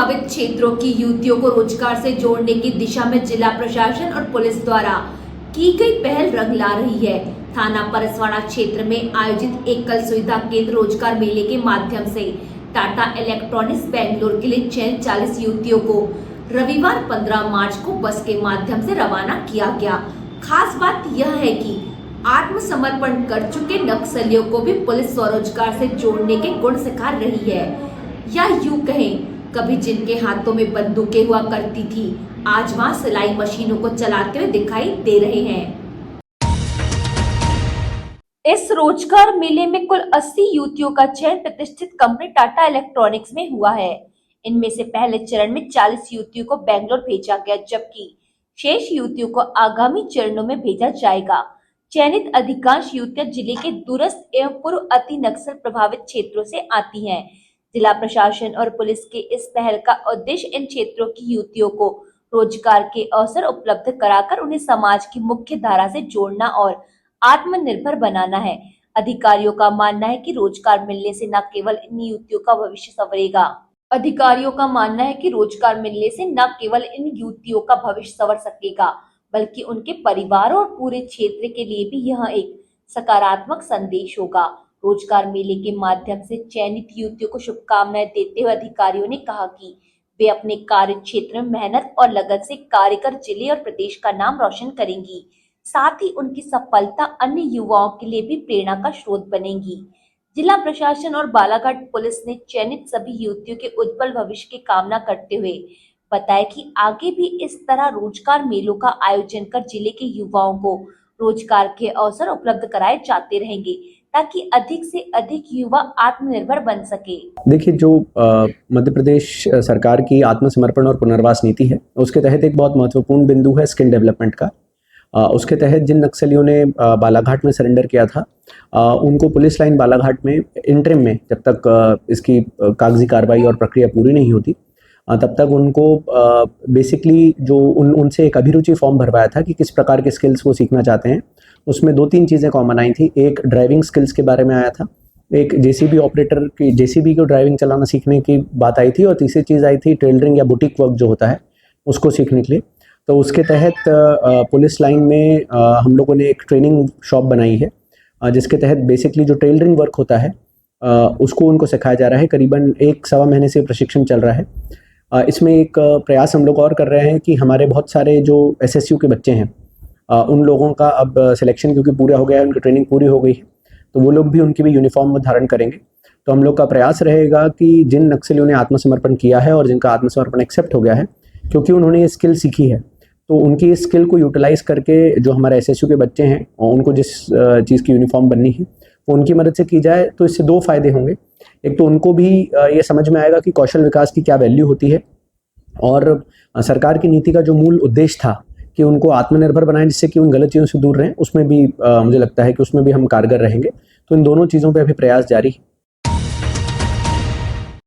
प्रभावित क्षेत्रों की युवतियों को रोजगार से जोड़ने की दिशा में जिला प्रशासन और पुलिस द्वारा की गई पहल रंग ला रही है। थाना परसवाड़ा क्षेत्र में आयोजित एकल सुविधा केंद्र रोजगार मेले के माध्यम से टाटा इलेक्ट्रॉनिक्स बेंगलोर के लिए चयनित 40 युवतियों को रविवार 15 मार्च को बस के माध्यम से रवाना किया गया। खास बात यह है कि आत्मसमर्पण कर चुके नक्सलियों को भी पुलिस स्वरोजगार से जोड़ने के गुण सिखा रही है। या यूं कहें, कभी जिनके हाथों में बंदूकें हुआ करती थी, आज वहां सिलाई मशीनों को चलाते हुए दिखाई दे रहे हैं। इस रोजगार मेले में कुल 80 युवतियों का चयन प्रतिष्ठित कंपनी टाटा इलेक्ट्रॉनिक्स में हुआ है। इनमें से पहले चरण में 40 युवतियों को बेंगलोर भेजा गया, जबकि शेष युवतियों को आगामी चरणों में भेजा जाएगा। चयनित अधिकांश युवतियां जिले के दूरस्थ एवं पूर्व अति नक्सल प्रभावित क्षेत्रों से आती हैं। जिला प्रशासन और पुलिस के इस पहल का उद्देश्य इन क्षेत्रों की युवतियों को रोजगार के अवसर उपलब्ध कराकर उन्हें समाज की मुख्य धारा से जोड़ना और आत्मनिर्भर बनाना है। अधिकारियों का मानना है कि रोजगार मिलने से न केवल इन युवतियों का भविष्य संवर सकेगा, बल्कि उनके परिवार और पूरे क्षेत्र के लिए भी यह एक सकारात्मक संदेश होगा। रोजगार मेले के माध्यम से चयनित युवतियों को शुभकामनाएं देते हुए अधिकारियों ने कहा कि वे अपने कार्य क्षेत्र में मेहनत और लगन से कार्य कर जिले और प्रदेश का नाम रोशन करेंगी। साथ ही उनकी सफलता अन्य युवाओं के लिए भी प्रेरणा का स्रोत बनेगी। जिला प्रशासन और बालाघाट पुलिस ने चयनित सभी युवतियों के उज्जवल भविष्य की कामना करते हुए बताया कि आगे भी इस तरह रोजगार मेलों का आयोजन कर जिले के युवाओं को रोजगार के अवसर उपलब्ध कराए जाते रहेंगे, ताकि अधिक से अधिक युवा आत्मनिर्भर बन सके। देखिए, जो मध्य प्रदेश सरकार की आत्मसमर्पण और पुनर्वास नीति है, उसके तहत एक बहुत महत्वपूर्ण बिंदु है स्किल डेवलपमेंट का। उसके तहत जिन नक्सलियों ने बालाघाट में सरेंडर किया था, उनको पुलिस लाइन बालाघाट में इंटरिम में, जब तक इसकी कागजी कार्रवाई और प्रक्रिया पूरी नहीं होती, तब तक उनको बेसिकली जो उनसे एक अभिरुचि फॉर्म भरवाया था कि किस प्रकार के स्किल्स वो सीखना चाहते हैं। उसमें 2-3 चीज़ें कॉमन आई थी। एक ड्राइविंग स्किल्स के बारे में आया था, एक जेसीबी ऑपरेटर की जेसीबी को ड्राइविंग चलाना सीखने की बात आई थी, और तीसरी चीज़ आई थी टेलरिंग या बुटीक वर्क जो होता है उसको सीखने के लिए। तो उसके तहत पुलिस लाइन में हम लोगों ने एक ट्रेनिंग शॉप बनाई है, जिसके तहत बेसिकली जो टेलरिंग वर्क होता है उसको उनको सिखाया जा रहा है। करीबन 1-1.25 महीने से प्रशिक्षण चल रहा है। इसमें एक प्रयास हम लोग और कर रहे हैं कि हमारे बहुत सारे जो एसएसयू के बच्चे हैं, उन लोगों का अब सिलेक्शन क्योंकि पूरा हो गया है, उनकी ट्रेनिंग पूरी हो गई है, तो वो लोग भी उनकी भी यूनिफॉर्म धारण करेंगे। तो हम लोग का प्रयास रहेगा कि जिन नक्सलियों ने आत्मसमर्पण किया है और जिनका आत्मसमर्पण एक्सेप्ट हो गया है, क्योंकि उन्होंने ये स्किल सीखी है, तो उनकी इस स्किल को यूटिलाइज करके जो हमारे एसएसयू के बच्चे हैं और उनको जिस चीज़ की यूनिफॉर्म बननी है वो उनकी मदद से की जाए, तो इससे 2 फायदे होंगे। एक तो उनको भी ये समझ में आएगा कि कौशल विकास की क्या वैल्यू होती है, और सरकार की नीति का जो मूल उद्देश्य था कि उनको आत्मनिर्भर बनाएं जिससे कि उन गलत चीज़ों से दूर रहें, उसमें भी मुझे लगता है कि उसमें भी हम कारगर रहेंगे। तो इन दोनों चीज़ों पे अभी प्रयास जारी है।